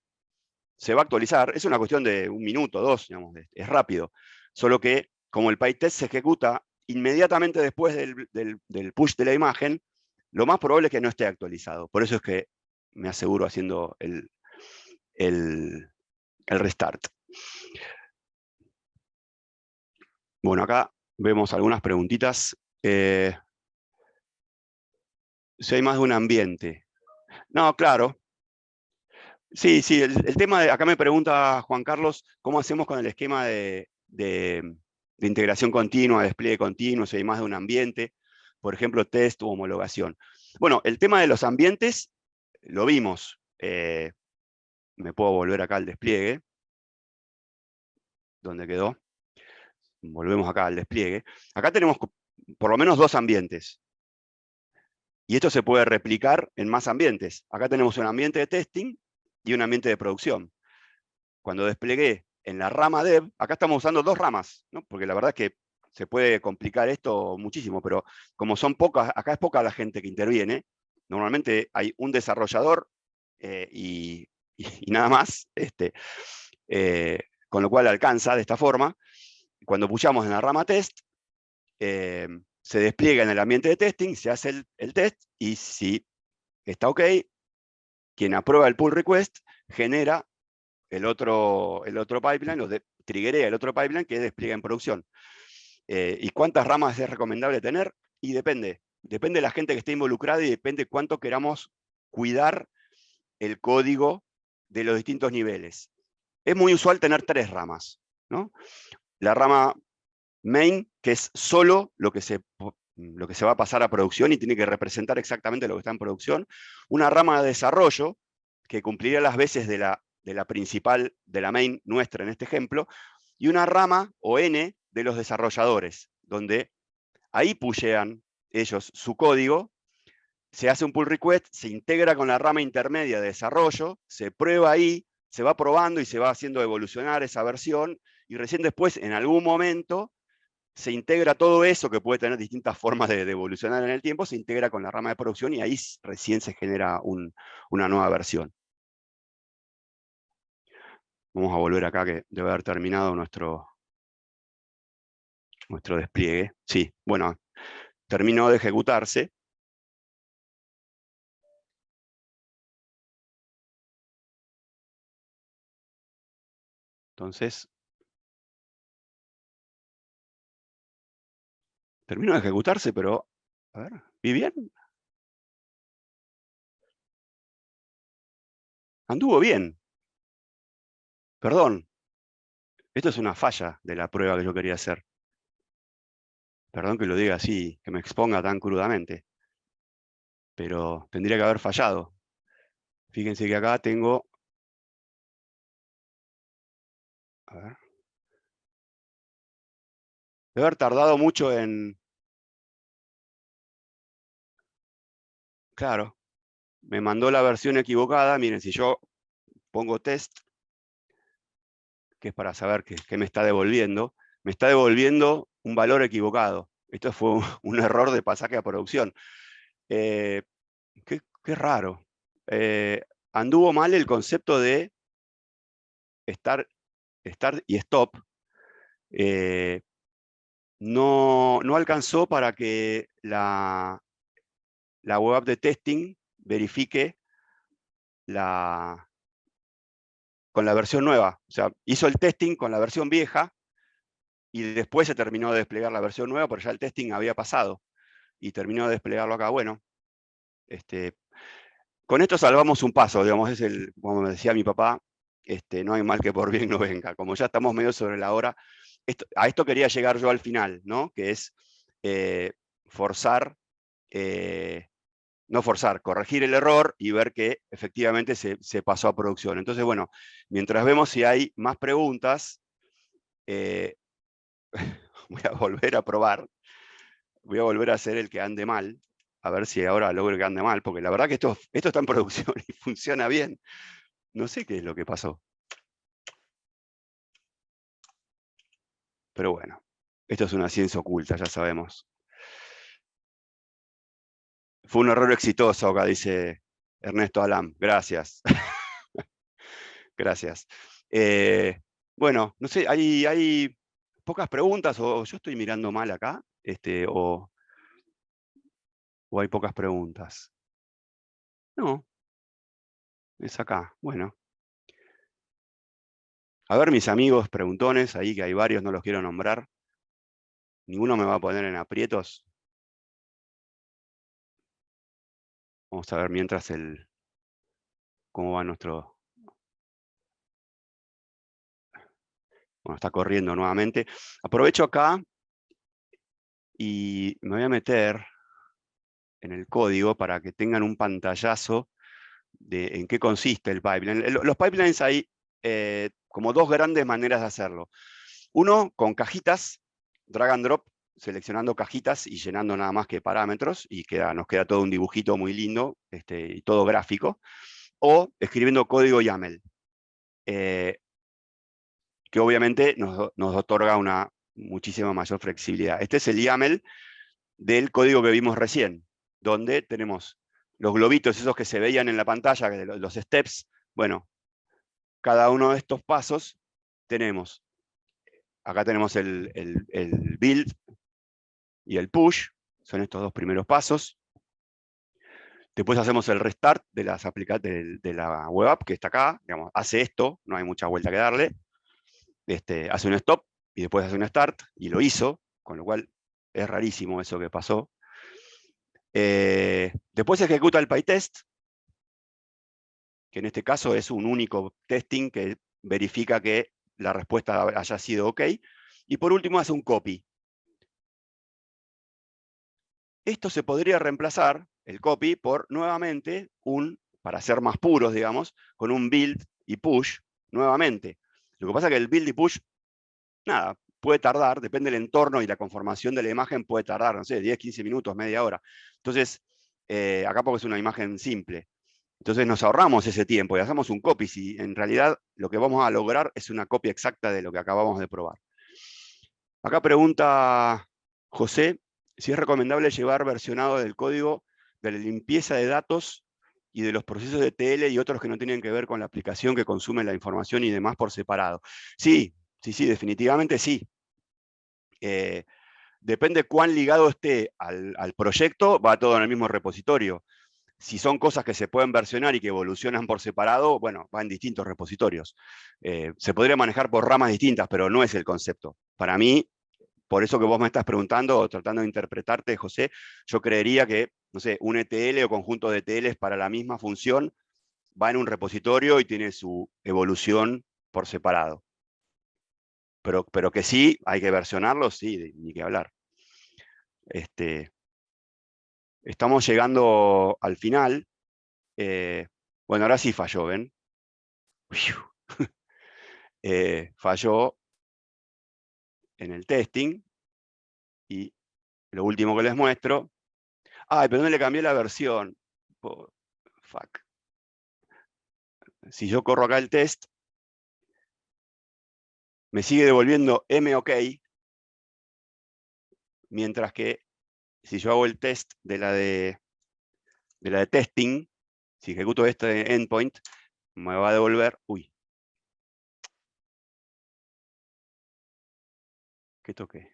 se va a actualizar, es una cuestión de 1 minuto, 2, digamos, es rápido. Solo que como el PyTest se ejecuta inmediatamente después del push de la imagen, lo más probable es que no esté actualizado. Por eso es que me aseguro haciendo el restart. Bueno, acá vemos algunas preguntitas. Si hay más de un ambiente. No, claro. Sí, sí, el tema de, acá me pregunta Juan Carlos, ¿cómo hacemos con el esquema de integración continua, despliegue continuo, si hay más de un ambiente? Por ejemplo, test u homologación. Bueno, el tema de los ambientes lo vimos. Me puedo volver acá al despliegue. ¿Dónde quedó? Volvemos acá al despliegue. Acá tenemos por lo menos dos ambientes. Y esto se puede replicar en más ambientes. Acá tenemos un ambiente de testing y un ambiente de producción. Cuando desplegué en la rama dev, acá estamos usando dos ramas, ¿no? Porque la verdad es que se puede complicar esto muchísimo, pero como son pocas, acá es poca la gente que interviene, normalmente hay un desarrollador y nada más, con lo cual alcanza de esta forma. Cuando pushamos en la rama test, se despliega en el ambiente de testing, se hace el test, y si está OK, quien aprueba el pull request genera el otro pipeline, triggerea el otro pipeline que despliega en producción. ¿Y cuántas ramas es recomendable tener? Y depende de la gente que esté involucrada y depende cuánto queramos cuidar el código de los distintos niveles. Es muy usual tener 3 ramas, ¿no? La rama main, que es solo lo que se va a pasar a producción y tiene que representar exactamente lo que está en producción. Una rama de desarrollo, que cumpliría las veces de la principal, de la main nuestra en este ejemplo, y una rama o N de los desarrolladores, donde ahí pushean ellos su código, se hace un pull request, se integra con la rama intermedia de desarrollo, se prueba ahí, se va probando y se va haciendo evolucionar esa versión, y recién después, en algún momento, se integra todo eso, que puede tener distintas formas de evolucionar en el tiempo, se integra con la rama de producción y ahí recién se genera una nueva versión. Vamos a volver acá, que debe haber terminado nuestro despliegue. Sí, bueno, terminó de ejecutarse. Entonces, terminó de ejecutarse, pero, a ver, ¿vi bien? Anduvo bien. Perdón, esto es una falla de la prueba que yo quería hacer. Perdón que lo diga así, que me exponga tan crudamente, pero tendría que haber fallado. Fíjense que acá tengo, a ver, debe haber tardado mucho en, claro, me mandó la versión equivocada. Miren, si yo pongo test, que es para saber qué me está devolviendo un valor equivocado. Esto fue un error de pasaje a producción. Qué raro. Anduvo mal el concepto de start y stop. No alcanzó para que la web app de testing verifique con la versión nueva. O sea, hizo el testing con la versión vieja y después se terminó de desplegar la versión nueva, porque ya el testing había pasado y terminó de desplegarlo acá. Bueno, con esto salvamos un paso, digamos, como me decía mi papá, no hay mal que por bien no venga. Como ya estamos medio sobre la hora, a esto quería llegar yo al final, ¿no? Que es forzar, no forzar, corregir el error y ver que efectivamente se pasó a producción. Entonces, bueno, mientras vemos si hay más preguntas, voy a volver a probar, voy a volver a hacer el que ande mal, a ver si ahora logro que ande mal, porque la verdad que esto está en producción y funciona bien. No sé qué es lo que pasó. Pero bueno, esto es una ciencia oculta, ya sabemos. Fue un error exitoso acá, dice Ernesto Alam. Gracias. Gracias. Bueno, no sé, hay pocas preguntas, o yo estoy mirando mal acá. o hay pocas preguntas. No, es acá. Bueno. A ver, mis amigos preguntones, ahí que hay varios, no los quiero nombrar. Ninguno me va a poner en aprietos. Vamos a ver mientras cómo va nuestro... Bueno, está corriendo nuevamente. Aprovecho acá y me voy a meter en el código para que tengan un pantallazo de en qué consiste el pipeline. Los pipelines hay como dos grandes maneras de hacerlo. Uno, con cajitas, drag and drop, seleccionando cajitas y llenando nada más que parámetros, y nos queda todo un dibujito muy lindo, y todo gráfico. O escribiendo código YAML, que obviamente nos otorga una muchísima mayor flexibilidad. Este es el YAML del código que vimos recién, donde tenemos los globitos, esos que se veían en la pantalla, los steps. Bueno, cada uno de estos pasos tenemos, acá tenemos el build y el push, son estos dos primeros pasos. Después hacemos el restart de de la web app, que está acá, digamos, hace esto, no hay mucha vuelta que darle. Hace un stop y después hace un start, y lo hizo, con lo cual es rarísimo eso que pasó. Después ejecuta el PyTest, que en este caso es un único testing que verifica que la respuesta haya sido OK. Y por último hace un copy. Esto se podría reemplazar, el copy, por nuevamente para ser más puros, digamos, con un build y push nuevamente. Lo que pasa es que el build y push, nada, puede tardar, depende del entorno y la conformación de la imagen, puede tardar, no sé, 10, 15 minutos, media hora. Entonces, acá porque es una imagen simple. Entonces nos ahorramos ese tiempo y hacemos un copy, si en realidad lo que vamos a lograr es una copia exacta de lo que acabamos de probar. Acá pregunta José si es recomendable llevar versionado del código de la limpieza de datos y de los procesos de TL y otros que no tienen que ver con la aplicación que consume la información y demás por separado. Sí, definitivamente sí. Depende cuán ligado esté al proyecto, va todo en el mismo repositorio. Si son cosas que se pueden versionar y que evolucionan por separado, bueno, va en distintos repositorios. Se podría manejar por ramas distintas, pero no es el concepto. Para mí, por eso que vos me estás preguntando o tratando de interpretarte, José, yo creería que, no sé, un ETL o conjunto de ETLs para la misma función va en un repositorio y tiene su evolución por separado. Pero que sí, hay que versionarlo, sí, ni que hablar. Estamos llegando al final. Bueno, ahora sí falló, ¿ven? Falló en el testing. Y lo último que les muestro... Ay, pero no le cambié la versión. Fuck. Si yo corro acá el test, me sigue devolviendo MOK, mientras que si yo hago el test de la de testing, si ejecuto este endpoint, me va a devolver... Uy. ¿Qué toqué?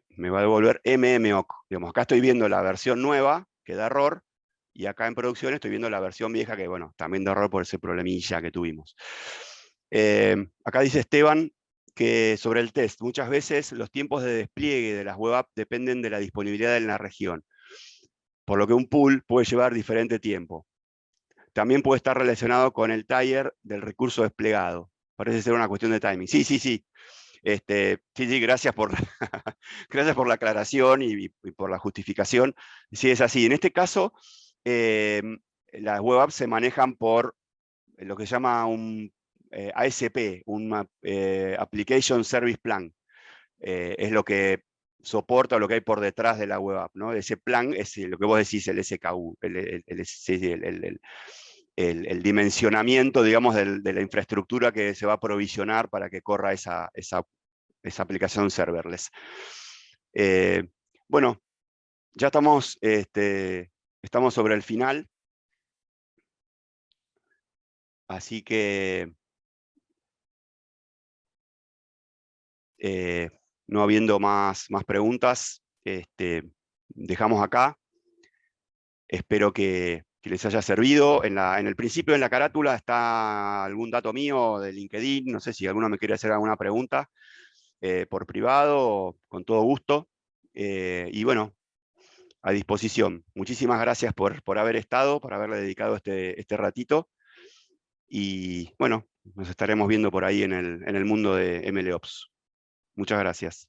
Me va a devolver MMOC. Digamos, acá estoy viendo la versión nueva, que da error, y acá en producción estoy viendo la versión vieja, que bueno, también da error por ese problemilla que tuvimos. Acá dice Esteban que sobre el test, muchas veces los tiempos de despliegue de las web apps dependen de la disponibilidad en la región, por lo que un pool puede llevar diferente tiempo. También puede estar relacionado con el tier del recurso desplegado. Parece ser una cuestión de timing. Sí. Sí, gracias por, gracias por la aclaración y por la justificación. Sí, es así. En este caso, las web apps se manejan por lo que se llama un ASP, un Application Service Plan. Es lo que soporta lo que hay por detrás de la web app, ¿no? Ese plan es lo que vos decís, el SKU, el dimensionamiento, digamos, de la infraestructura que se va a provisionar para que corra esa aplicación serverless. Bueno, ya estamos sobre el final. Así que, no habiendo más preguntas, dejamos acá. Espero que les haya servido. En el principio, en la carátula, está algún dato mío de LinkedIn. No sé si alguno me quiere hacer alguna pregunta por privado, con todo gusto. Y bueno, a disposición. Muchísimas gracias por haber estado, por haberle dedicado este ratito. Y bueno, nos estaremos viendo por ahí en el mundo de MLOps. Muchas gracias.